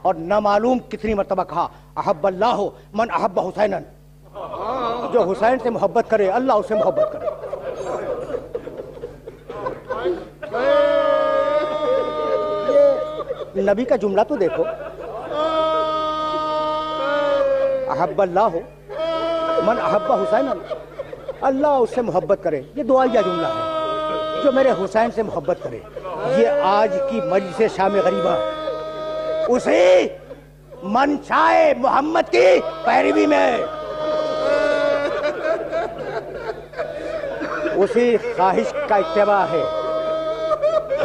اور نہ معلوم کتنی مرتبہ کہا احب اللہ من احب حسینن، جو حسین سے محبت کرے اللہ اسے محبت کرے۔ یہ نبی کا جملہ تو دیکھو، احب اللہ من احب حسینن، اللہ اس سے محبت کرے، یہ دعائیہ جملہ ہے، جو میرے حسین سے محبت کرے۔ یہ آج کی مجلس شام غریبہ اسی منشاء محمد کی پیروی میں، اسی خواہش کا اتباع ہے۔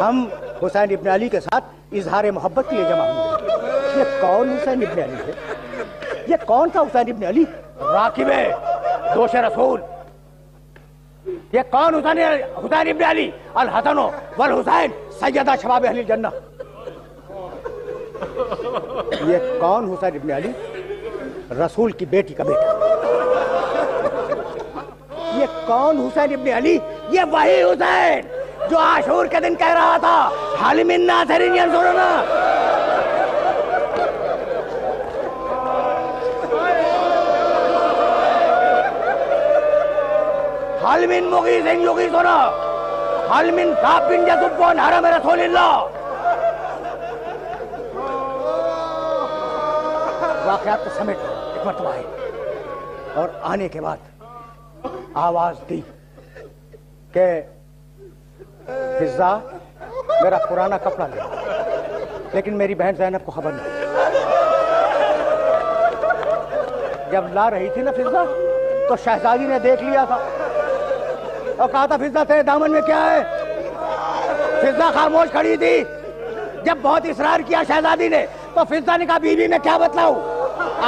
ہم حسین ابن علی کے ساتھ اظہار محبت کے لیے جمع ہوئے۔ یہ کون حسین ابن علی ہے؟ یہ کون تھا حسین ابن علی؟ راکب دوش رسول۔ یہ کون حسین ابن علی؟ الحسن والحسین سیدہ شباب اہل الجنہ۔ یہ کون حسین ابن علی؟ رسول کی بیٹی کا بیٹا۔ یہ کون حسین ابن علی؟ یہ وہی حسین جو عاشور کے دن کہہ رہا تھا حل من ناصر ینصرنا۔ حل من مغیث یغیثنا، حل من کعب یذب عن حرم رسول اللہ۔ واقعات کو سمیٹ ایک مرتبہ ہے، اور آنے کے بعد آواز دی کہ فضا میرا پرانا کپڑا لے، لیکن میری بہن زینب کو خبر نہیں۔ جب لا رہی تھی نا فضا تو شہزادی نے دیکھ لیا تھا اور کہا تھا فضا تیرے دامن میں کیا ہے؟ فضا خاموش کھڑی تھی۔ جب بہت اصرار کیا شہزادی نے تو فضا نے کہا بیوی میں کیا بتلاؤں،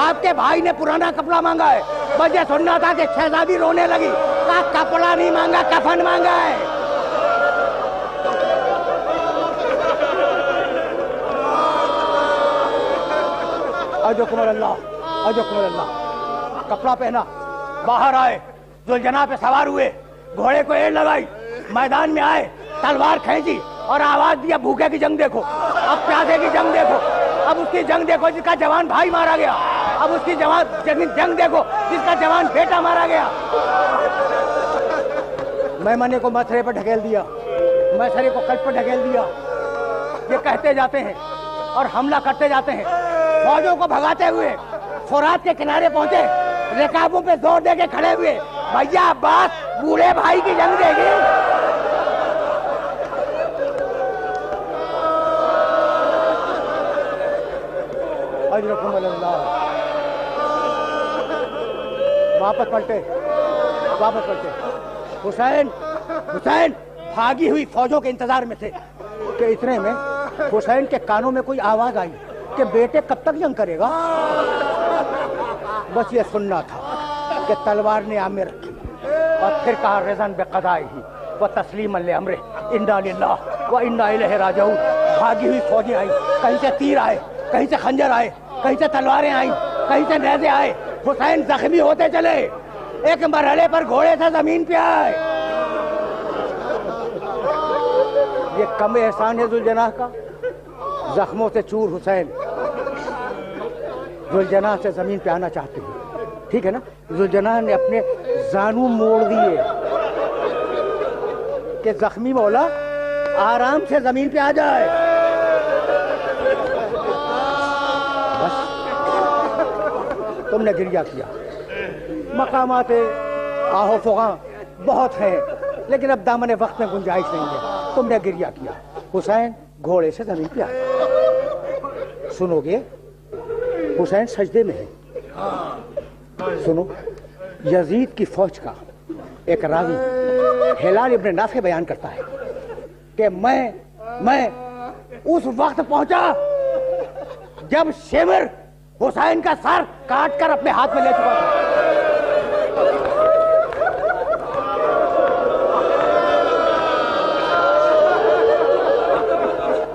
آپ کے بھائی نے پرانا کپڑا مانگا ہے۔ بس یہ سننا تھا کہ شہزادی رونے لگی، کہا کپڑا نہیں مانگا کفن مانگا ہے۔ اجوکم اللہ اجوکم اللہ۔ کپڑا پہنا، باہر آئے، ذوالجناح پہ سوار ہوئے، گھوڑے کو ایڑ لگائی، میدان میں آئے، تلوار کھینچی اور آواز دیا بھوکے کی جنگ دیکھو، اب پیاسے کی جنگ دیکھو، اب اس کی جنگ دیکھو جس کا جوان بھائی مارا گیا، اب اس کی جنگ دیکھو جس کا جوان بیٹا مارا گیا۔ میمنے کو مسرے پر ڈھکیل دیا، مسرے کو کلپ پر ڈھکیل دیا۔ یہ کہتے جاتے ہیں اور حملہ کرتے جاتے ہیں، فوجوں کو بھگاتے ہوئے فرات کے کنارے پہنچے، رکابوں پہ زور دے کے کھڑے ہوئے، بھیا عباس بوڑھے بھائی کی جنگ دے گی۔ اجرکم اللہ۔ واپس پلٹے۔ حسین بھاگی ہوئی فوجوں کے انتظار میں تھے کہ اتنے میں حسین کے کانوں میں کوئی آواز آئی کہ بیٹے کب تک جنگ کرے گا؟ بس یہ سننا تھا کہ تلوار نے آمے رکھی اور پھر کہا رضن بقضائہ و تسلیما لامرہ انا للہ و انا الیہ راجعون۔ بھاگی ہوئی فوجیں آئیں، کہیں سے تیر آئے، کہیں سے خنجر آئے، کہیں سے تلواریں آئیں، کہیں سے نیزے آئے۔ حسین زخمی ہوتے چلے، ایک مرحلے پر گھوڑے سے زمین پہ آئے۔ یہ کم احسان ہے ذوالجناح کا؟ زخموں سے چور حسین ذوالجناح سے زمین پہ آنا چاہتے ہیں، ٹھیک ہے نا؟ ذوالجناح نے اپنے زانو موڑ دیے کہ زخمی مولا آرام سے زمین پہ آ جائے۔ بس تم نے گریہ کیا۔ مقامات آہو فغاں بہت ہیں، لیکن اب دامن وقت میں گنجائش نہیں ہے۔ تم نے گریہ کیا، حسین گھوڑے سے زمین پہ آئے۔ سنو گے، حسین سجدے میں ہے۔ سنو، یزید کی فوج کا ایک راوی ہلال ابن نافع بیان کرتا ہے کہ میں اس وقت پہنچا جب شمر حسین کا سر کاٹ کر اپنے ہاتھ میں لے چکا تھا۔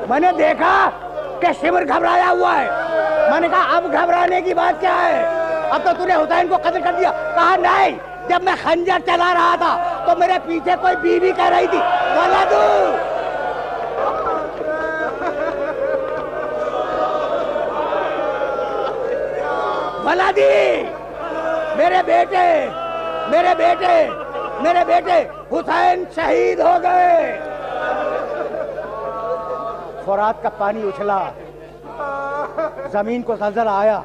میں نے دیکھا کہ شمر گھبرایا ہوا ہے۔ میں نے کہا اب گھبرانے کی بات کیا ہے؟ اب تو نے حسین کو قتل کر دیا۔ کہا نہیں، جب میں خنجر چلا رہا تھا تو میرے پیچھے کوئی بیوی کہہ رہی تھی ولدو۔ ولدی، میرے بیٹے میرے بیٹے میرے بیٹے حسین شہید ہو گئے۔ فرات کا پانی اچھلا، زمین کو زلزلہ آیا،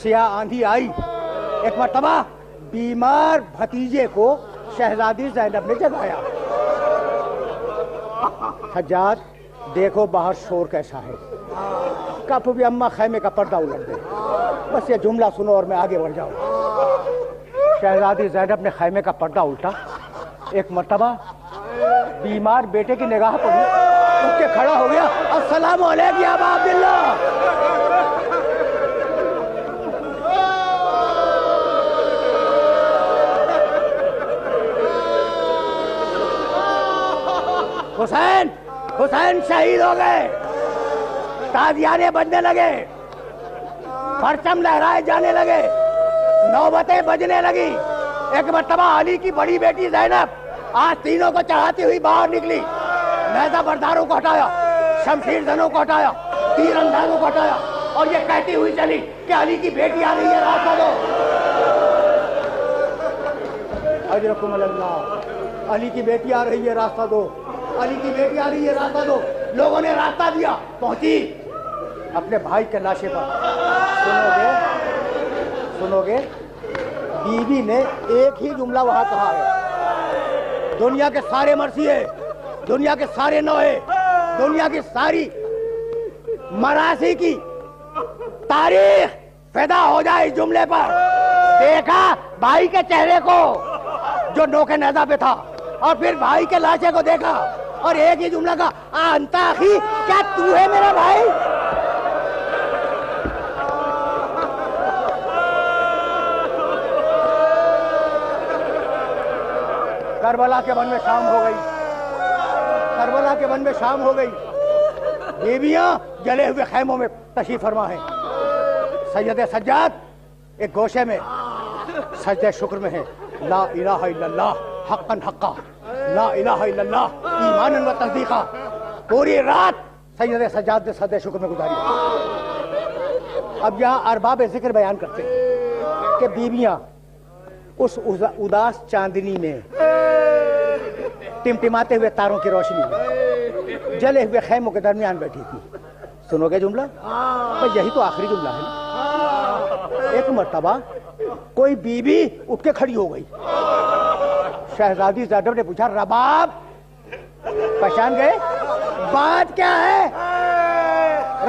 سیاہ آندھی آئی، ایک مرتبہ بیمار بھتیجے کو شہزادی زینب نے جگایا۔ حجاج دیکھو باہر شور کیسا ہے، کب بھی اماں خیمے کا پردہ الٹ دے، بس یہ جملہ سنو اور میں آگے بڑھ جاؤں۔ شہزادی زینب نے خیمے کا پردہ الٹا، ایک مرتبہ بیمار بیٹے کی نگاہ پڑی، اٹھ کے کھڑا ہو گیا، السلام علیکم یا ابا عبداللہ۔ حسین حسین شہید ہو گئے، تازیانے بجنے لگے، پرچم لہرائے جانے لگے، نوبتیں بجنے لگی۔ ایک مرتبہ علی کی بڑی بیٹی زینب آج تینوں کو چڑھاتی ہوئی باہر نکلی، نیزہ برداروں کو ہٹایا، شمشیر زنوں کو ہٹایا، تیر اندازوں کو ہٹایا، اور یہ کہتی ہوئی چلی کہ علی کی بیٹی آ رہی ہے، راستہ دو۔ اجرکم اللہ، علی کی بیٹی آ رہی ہے، راستہ دو، علی کی بیٹی آ رہی ہے، راستہ دو۔ لوگوں نے راستہ دیا، پہنچی اپنے بھائی کے لاشے پر۔ سنو گے بی بی نے ایک ہی جملہ وہاں کہا ہے، دنیا کے سارے مرثیے، دنیا کے سارے نوحے، دنیا کی ساری مراثی کی تاریخ فدا ہو جائے اس جملے پر۔ دیکھا بھائی کے چہرے کو جو نوکے نیزہ پہ تھا، اور پھر بھائی کے لاشے کو دیکھا، اور ایک ہی جملہ کا انتا اخی، کیا تو ہے میرا بھائی؟ کربلا کے ون میں شام ہو گئی، کربلا کے ون میں شام ہو گئی، بیویاں جلے ہوئے خیموں میں تشریف فرما ہیں۔ سید سجاد ایک گوشے میں سجدہ شکر میں ہے، لا الہ الا اللہ حقا حقا، لا الہ الا اللہ ایمانا و تصدیقا۔ پوری رات سید سجاد نے سجدہ شکر میں گزاری۔ اب یہاں ارباب ذکر بیان کرتے ہیں کہ بیویاں اس اداس چاندنی میں، ٹمٹماتے ہوئے تاروں کی روشنی میں، جلے ہوئے خیموں کے درمیان بیٹھی تھی۔ سنو گے جملہ؟ یہی تو آخری جملہ ہے نا۔ ایک مرتبہ کوئی بی بی اٹھ کے کھڑی ہو گئی، شہزادی زینب نے پوچھا، رباب پہچان گئے؟ بات کیا ہے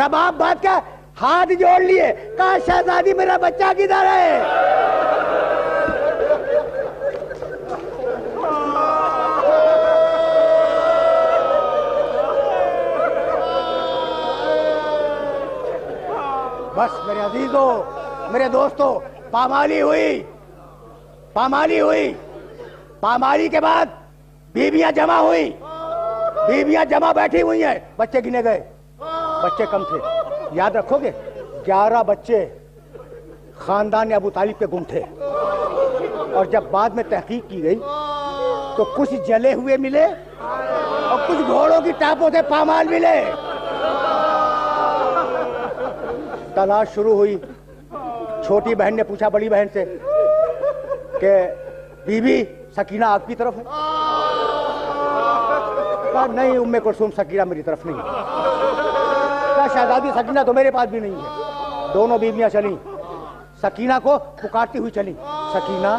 رباب، بات کیا؟ ہاتھ جوڑ لیے، کہا شہزادی میرا بچہ کدھر ہے؟ بس میرے عزیزوں، میرے دوستوں، پامالی ہوئی، پامالی ہوئی، پامالی کے بعد بیویاں جمع ہوئی، بیویاں جمع بیٹھی ہوئی ہیں، بچے گنے گئے، بچے کم تھے، یاد رکھو گے 11 بچے خاندان ابو طالب کے گم تھے، اور جب بعد میں تحقیق کی گئی تو کچھ جلے ہوئے ملے اور کچھ گھوڑوں کی ٹاپوں سے پامال ملے۔ تلاش شروع ہوئی، چھوٹی بہن نے پوچھا بڑی بہن سے کہ بی بی سکینہ آپ کی طرف ہے؟ کہا نہیں ام کلثوم، سکینہ میری طرف نہیں ہے۔ کہا شہزادی سکینہ تو میرے پاس بھی نہیں ہے۔ دونوں بیویاں چلیں، سکینہ کو پکارتی ہوئی چلیں، سکینہ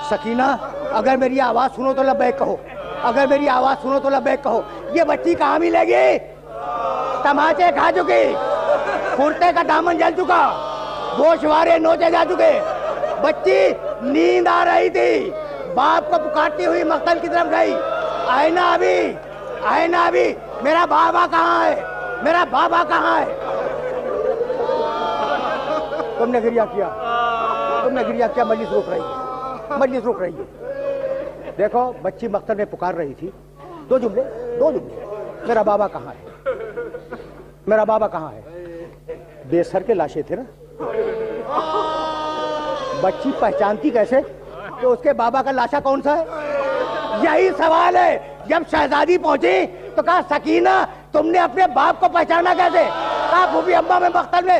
سکینہ اگر میری آواز سنو تو لبیک کہو، اگر میری آواز سنو تو لبیک کہو۔ یہ بچی کہاں ملے گی؟ تماچے کھا چکی، کرتے کا دامن جل چکا، گوشوارے نوچے جا چکے، بچی نیند آ رہی تھی، باپ کو پکارتی ہوئی مقتل کی طرف گئی، آئینہ ابھی، آئینہ ابھی، میرا بابا کہاں ہے، میرا بابا کہاں ہے؟ تم نے گریہ کیا، تم نے گریہ کیا، مجلس رک رہی ہے، مجلس رک رہی ہے۔ دیکھو بچی مقتل میں پکار رہی تھی، دو جملے، میرا بابا کہاں ہے، میرا بابا کہاں ہے؟ بے سر کے لاشیں تھے نا، بچی پہچانتی کیسے کہ اس کے بابا کا لاشا کون سا ہے؟ یہی سوال ہے۔ جب شہزادی پہنچی تو کہا سکینہ تم نے اپنے باپ کو پہچانا کیسے؟ کہا پھوپھی اماں میں مقتل میں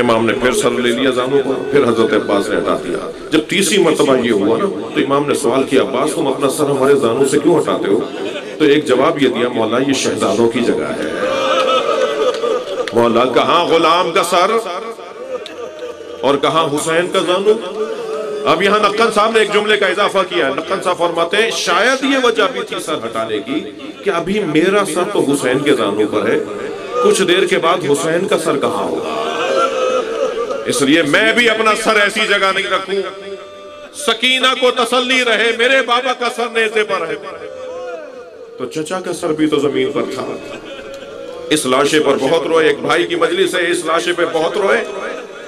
امام نے پھر سر لے لیا زانوں پر، پھر حضرت عباس نے ہٹا دیا۔ جب تیسری مرتبہ یہ ہوا نا تو امام نے سوال کیا، عباس تم اپنا سر ہمارے زانوں سے کیوں ہٹاتے ہو؟ تو ایک جواب یہ دیا، مولا یہ شہزادوں کی جگہ ہے۔ مولا کہاں غلام کا سر اور کہاں حسین کا زانو؟ اب یہاں نقن صاحب نے ایک جملے کا اضافہ کیا ہے۔ نقن صاحب فرماتے ہیں شاید یہ وجہ بھی تھی سر ہٹانے کی کہ ابھی میرا سر تو حسین کے زانوں پر ہے، کچھ دیر کے بعد حسین کا سر کہاں ہوگا، اس لیے میں بھی اپنا سر ایسی جگہ نہیں رکھوں، سکینہ کو تسلی رہے میرے بابا کا سر نیزے پر ہے۔ تو چچا کا سر بھی تو زمین پر تھا۔ اس لاشے پر بہت روئے، ایک بھائی کی مجلس ہے، اس لاشے پہ بہت روئے۔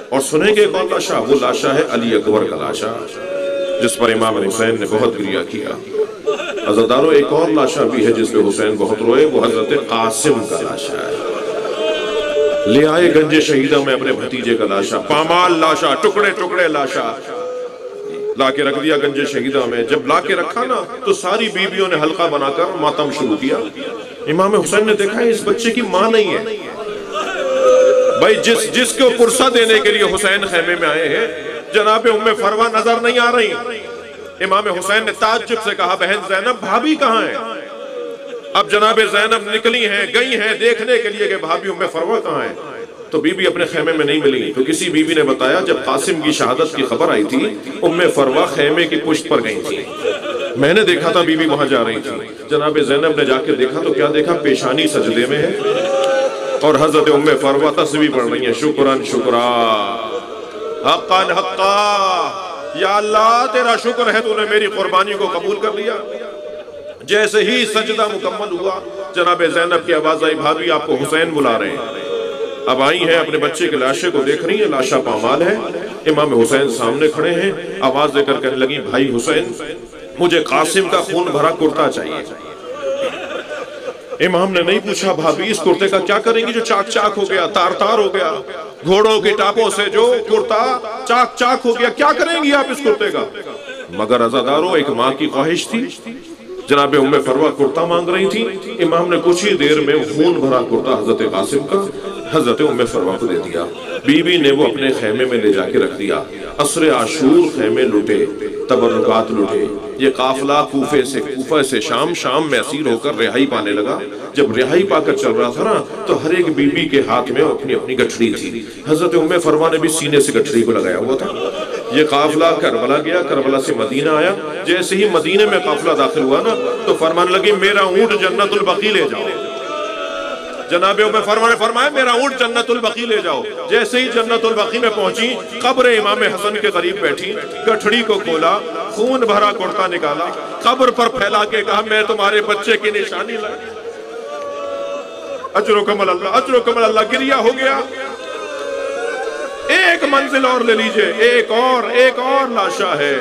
اور سنیں گے کون لاشا؟ وہ لاشا ہے علی اکبر کا لاشا، جس پر امام حسین نے بہت گریہ کیا۔ عزادارو ایک اور لاشا بھی ہے جس پہ حسین بہت روئے، وہ حضرت قاسم کا لاشا ہے۔ لے آئے گنج شہیدہ میں اپنے بھتیجے کا لاشا، پامال لاشا، ٹکڑے ٹکڑے لاشا لا کے رکھ دیا گنج شہیدہ میں۔ جب لا کے رکھا نا تو ساری بیویوں نے حلقہ بنا کر ماتم شروع کیا۔ امام حسین نے دیکھا اس بچے کی ماں نہیں ہے۔ بھائی جس کو پرسہ دینے کے لیے حسین خیمے میں آئے ہیں، جناب ام فروہ نظر نہیں آ رہی۔ امام حسین نے تعجب سے کہا بہن زینب بھابی کہاں ہے؟ اب جناب زینب نکلی ہیں، گئی ہیں دیکھنے کے لیے کہ بھابی ام فروہ کہاں ہے، تو بی بی اپنے خیمے میں نہیں ملی۔ تو کسی بی بی نے بتایا جب قاسم کی شہادت کی خبر آئی تھی ام فروہ خیمے کی پشت پر گئی تھی، میں نے دیکھا تھا بی بی وہاں جا رہی تھی۔ جناب زینب نے جا کے دیکھا تو کیا دیکھا؟ پیشانی سجدے میں ہے اور حضرت ام فروہ تسبیح پڑھ رہی ہیں، شکران شکرا حقا حقا، یا اللہ تیرا شکر ہے تو نے میری قربانی کو قبول کر لیا۔ جیسے ہی سجدہ مکمل ہوا جناب زینب کی آواز آئی بھابی آپ کو حسین بلا رہے ہیں۔ اب آئی ہیں اپنے بچے کے لاشے کو دیکھ رہی ہیں، لاشا پامال ہے، امام حسین سامنے کھڑے ہیں، آواز دے کر کہنے لگی بھائی حسین مجھے قاسم کا خون بھرا کرتا چاہیے۔ امام نے نہیں پوچھا بھابی اس کرتے کا کیا کریں گی جو چاک چاک ہو گیا، تار تار ہو گیا، گھوڑوں کی ٹاپوں سے جو کرتا چاک چاک ہو گیا، کیا کریں گی آپ اس کرتے کا؟ مگر عزادارو ایک ماں کی خواہش تھی، جناب ام فروہ کرتا مانگ رہی تھی۔ امام نے کچھ ہی دیر میں خون بھرا کرتا حضرت قاسم کا حضرت ام فروہ کو دے دیا۔ بی بی نے وہ اپنے خیمے میں لے جا کے رکھ دیا۔ عصر عاشور خیمے لٹے، تبرکات لٹے۔ یہ قافلہ کوفہ سے شام میں اسیر ہو کر رہائی پانے لگا۔ جب رہائی پا کر چل رہا تھا نا تو ہر ایک بی بی کے ہاتھ میں اپنی اپنی گٹھڑی تھی۔ حضرت ام فروہ نے بھی سینے سے گٹھڑی کو لگایا ہوا تھا۔ یہ قافلہ کربلا گیا، کربلا سے مدینہ آیا۔ جیسے ہی مدینہ میں قافلہ داخل ہوا نا تو فرمان لگی میرا اونٹ جنت البقیع لے جاؤ۔ جناب ام فروہ نے فرمایا میرا اونٹ جنت البقیع لے جاؤ۔ جیسے ہی جنت البقیع میں پہنچی قبر امام حسن کے قریب بیٹھی، گٹھڑی کو کھولا، خون بھرا کرتا نکالا، قبر پر پھیلا کے کہا میں تمہارے بچے کی نشانی لائی۔ اجرکم اللہ اجرکم اللہ، گریہ ہو گیا۔ ایک منزل اور لے لیجئے، ایک اور لاشا ہے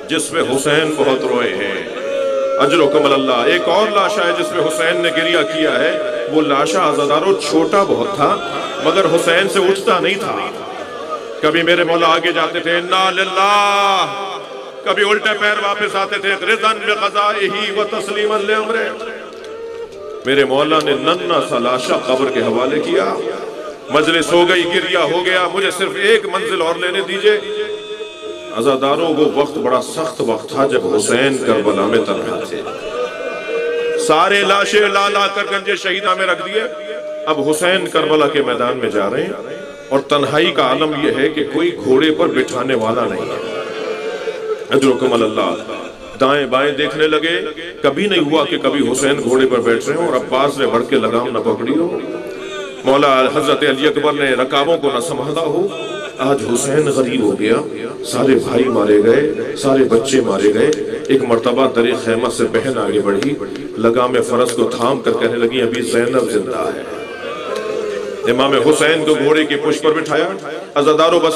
جس میں حسین بہت روئے ہیں۔ اجرکم اللہ، ایک اور لاشا ہے جس میں حسین نے گریہ کیا ہے۔ وہ لاشا عزادارو چھوٹا بہت تھا مگر حسین سے اٹھتا نہیں تھا۔ کبھی میرے مولا آگے جاتے تھے انا للہ، کبھی الٹے پیر واپس آتے تھے رضاً بقضائہ و تسلیما لامرہ۔ میرے مولا نے ننھا سا لاشا قبر کے حوالے کیا۔ مجلس ہو گئی، گریہ ہو گیا، مجھے صرف ایک منزل اور لینے دیجئے۔ عزادارو وہ وقت بڑا سخت وقت تھا جب حسین کربلا میں تنہا تھے۔ سارے لاشیں لا لا کر گنج شہیدہ میں رکھ دیے۔ اب حسین کربلا کے میدان میں جا رہے ہیں اور تنہائی کا عالم یہ ہے کہ کوئی گھوڑے پر بٹھانے والا نہیں ہے۔ اجرکم اللہ، دائیں بائیں دیکھنے لگے، کبھی نہیں ہوا کہ کبھی حسین گھوڑے پر بیٹھ رہے ہوں اور عباس نے بڑھ کے لگام نہ پکڑی ہو، مولا حضرت علی اکبر نے رکابوں کو نہ سنبھالا ہو۔ آج حسین غریب ہو گیا، سارے بھائی مارے گئے، سارے بچے مارے گئے۔ ایک مرتبہ در خیمہ سے بہن آگے بڑھی، لگام فرس کو تھام کر کہنے لگی ابھی زینب زندہ ہے۔ امام حسین کو گھوڑے کی پشت پر بٹھایا۔ عزادارو بس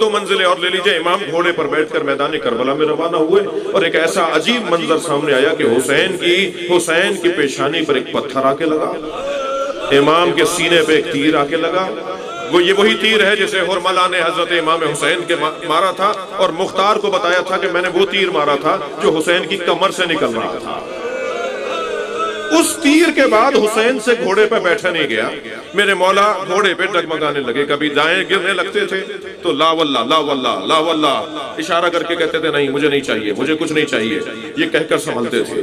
دو منزلیں اور لے لیجئے۔ امام گھوڑے پر بیٹھ کر میدان کربلا میں روانہ ہوئے اور ایک ایسا عجیب منظر سامنے آیا کہ حسین کی پیشانی پر ایک پتھر آ کے لگا، امام کے سینے پہ ایک تیر آ کے لگا۔ یہ وہی تیر ہے جسے حرملہ نے حضرت امام حسین کے مارا تھا اور مختار کو بتایا تھا کہ میں نے وہ تیر مارا تھا جو حسین کی کمر سے نکل رہا تھا۔ اس تیر کے بعد حسین سے گھوڑے پہ بیٹھا نہیں گیا. میرے مولا گھوڑے پہ ڈگمگانے لگے, کبھی دائیں گرنے لگتے تھے تو لا واللہ لا واللہ لا واللہ اشارہ کر کے کہتے تھے نہیں مجھے نہیں چاہیے, مجھے کچھ نہیں چاہیے, یہ کہہ کر سنبھلتے تھے.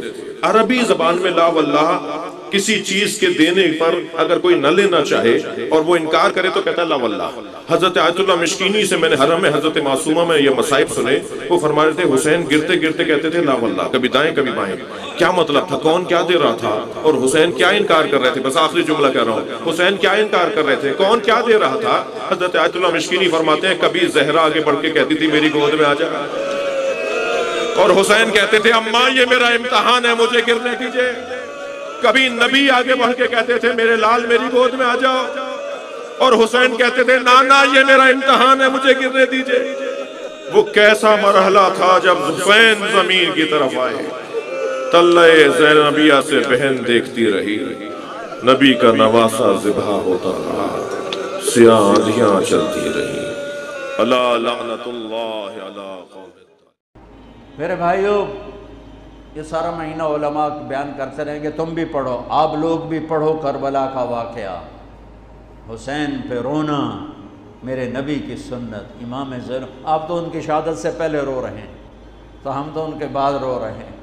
عربی زبان میں لا واللہ کسی چیز کے دینے پر اگر کوئی نہ لینا چاہے اور وہ انکار کرے تو کہتا ہے لا واللہ. حضرت آیت اللہ مشکینی سے میں نے حرم میں حضرت معصومہ میں یہ مصائب سنے, وہ فرما رہے تھے حسین گرتے گرتے کہتے تھے لا واللہ, کبھی دائیں کبھی بائیں. کیا مطلب تھا, کون کیا دے رہا تھا اور حسین کیا انکار کر رہے تھے؟ بس آخری جملہ کہہ رہا ہوں, حسین کیا انکار کر رہے تھے, کون کیا دے رہا تھا؟ حضرت آیت اللہ مشکینی فرماتے ہیں کبھی زہرا آگے بڑھ کے کہتی تھی میری گود میں آ جا, اور حسین کہتے تھے اماں یہ میرا امتحان ہے مجھے گرنے دیجئے. کبھی نبی آگے بڑھ کے کہتے تھے میرے لال میری گود میں آ جاؤ, اور حسین کہتے تھے نانا یہ میرا امتحان ہے مجھے گرنے دیجئے. وہ کیسا مرحلہ تھا جب حسین زمین کی طرف آئے, تلے زینبیہ سے بہن دیکھتی رہی, نبی کا نواسا ذبح ہوتا رہا, سیاہ آندھیاں چلتی رہی. الا لعنت اللہ علی قوم. میرے بھائیو یہ سارا مہینہ علماء بیان کرتے رہیں گے, تم بھی پڑھو, آپ لوگ بھی پڑھو کربلا کا واقعہ, حسین پہ رونا, میرے نبی کی سنت, امام زین. آپ تو ان کی شہادت سے پہلے رو رہے ہیں, تو ہم تو ان کے بعد رو رہے ہیں.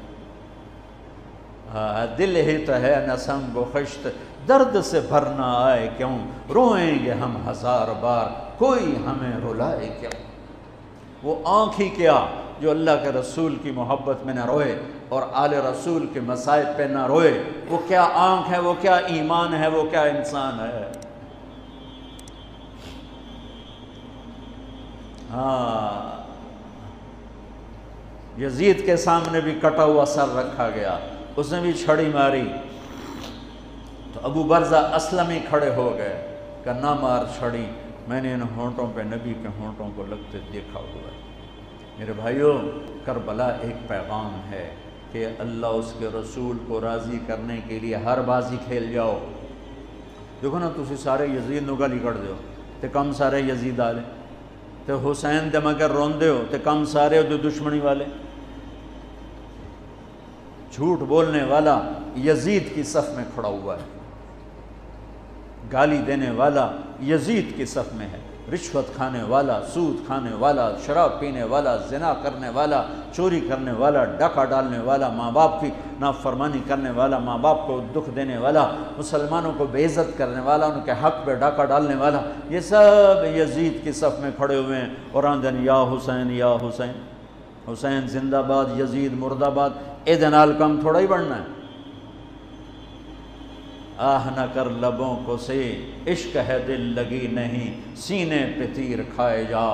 دل ہی تو ہے نسنگ و خشت, درد سے بھرنا آئے کیوں, روئیں گے ہم ہزار بار, کوئی ہمیں رلائے کیوں. وہ آنکھ ہی کیا جو اللہ کے رسول کی محبت میں نہ روئے اور آل رسول کے مصائب پہ نہ روئے, وہ کیا آنکھ ہے, وہ کیا ایمان ہے, وہ کیا انسان ہے. ہاں یزید کے سامنے بھی کٹا ہوا سر رکھا گیا, اس نے بھی چھڑی ماری, تو ابو برزہ اسلمی کھڑے ہو گئے کہ نہ مار چھڑی, میں نے ان ہونٹوں پہ نبی کے ہونٹوں کو لگتے دیکھا ہوا ہے. میرے بھائیوں کربلا ایک پیغام ہے کہ اللہ اس کے رسول کو راضی کرنے کے لیے ہر بازی کھیل جاؤ. دیکھو نا تسی سارے یزید نو گالی کٹ دیو تے کم سارے یزید آلے, تے حسین تے مگر رون دیو تے کم سارے جو دشمنی والے. جھوٹ بولنے والا یزید کی صف میں کھڑا ہوا ہے, گالی دینے والا یزید کی صف میں ہے, رشوت کھانے والا, سود کھانے والا, شراب پینے والا, زنا کرنے والا, چوری کرنے والا, ڈاکہ ڈالنے والا, ماں باپ کی نافرمانی کرنے والا, ماں باپ کو دکھ دینے والا, مسلمانوں کو بے عزت کرنے والا, ان کے حق پہ ڈاکہ ڈالنے والا, یہ سب یزید کی صف میں کھڑے ہوئے ہیں اور آندن یا حسین یا حسین, حسین زندہ باد, یزید مردہ باد. اے دنال کم تھوڑا ہی بڑھنا ہے. آہ نہ کر لبوں کو سے عشق ہے دل لگی نہیں, سینے پہ تیر کھائے جا,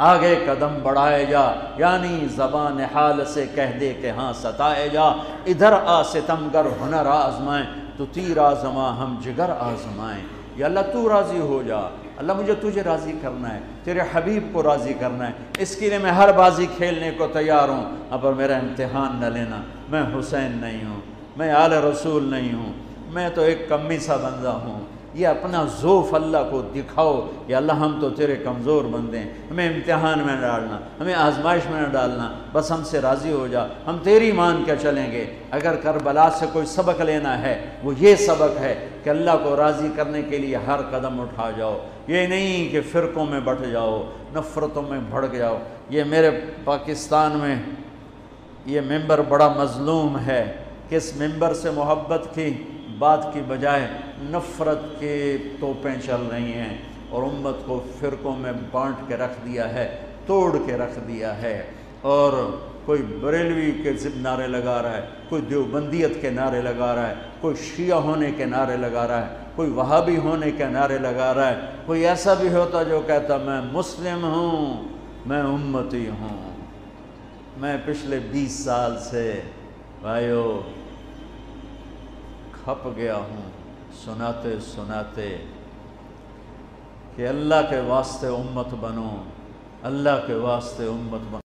آگے قدم بڑھائے جا, یعنی زبان حال سے کہہ دے کہ ہاں ستائے جا. ادھر آ ستمگر ہنر آزمائیں, تو تیر آزما ہم جگر آزمائیں. یا اللہ تو راضی ہو جا, اللہ مجھے تجھے راضی کرنا ہے, تیرے حبیب کو راضی کرنا ہے, اس کے لیے میں ہر بازی کھیلنے کو تیار ہوں. اب میرا امتحان نہ لینا, میں حسین نہیں ہوں, میں آل رسول نہیں ہوں, میں تو ایک کمی سا بندہ ہوں. یہ اپنا ذوف اللہ کو دکھاؤ, یا اللہ ہم تو تیرے کمزور بندے ہیں, ہمیں امتحان میں نہ ڈالنا, ہمیں آزمائش میں نہ ڈالنا, بس ہم سے راضی ہو جا, ہم تیری مان کے چلیں گے. اگر کربلا سے کوئی سبق لینا ہے وہ یہ سبق ہے کہ اللہ کو راضی کرنے کے لیے ہر قدم اٹھا جاؤ. یہ نہیں کہ فرقوں میں بٹ جاؤ, نفرتوں میں بھڑک جاؤ. یہ میرے پاکستان میں یہ ممبر بڑا مظلوم ہے کہ اس ممبر سے محبت کی بات کی بجائے نفرت کے توپیں چل رہی ہیں اور امت کو فرقوں میں بانٹ کے رکھ دیا ہے, توڑ کے رکھ دیا ہے. اور کوئی بریلوی کے نعرے لگا رہا ہے, کوئی دیوبندیت کے نعرے لگا رہا ہے, کوئی شیعہ ہونے کے نعرے لگا رہا ہے, کوئی وہابی ہونے کے نعرے لگا رہا ہے, کوئی ایسا بھی ہوتا جو کہتا میں مسلم ہوں, میں امتی ہوں. میں پچھلے 20 سال سے بھائیو کھپ گیا ہوں سناتے سناتے کہ اللہ کے واسطے امت بنو, اللہ کے واسطے امت بنو.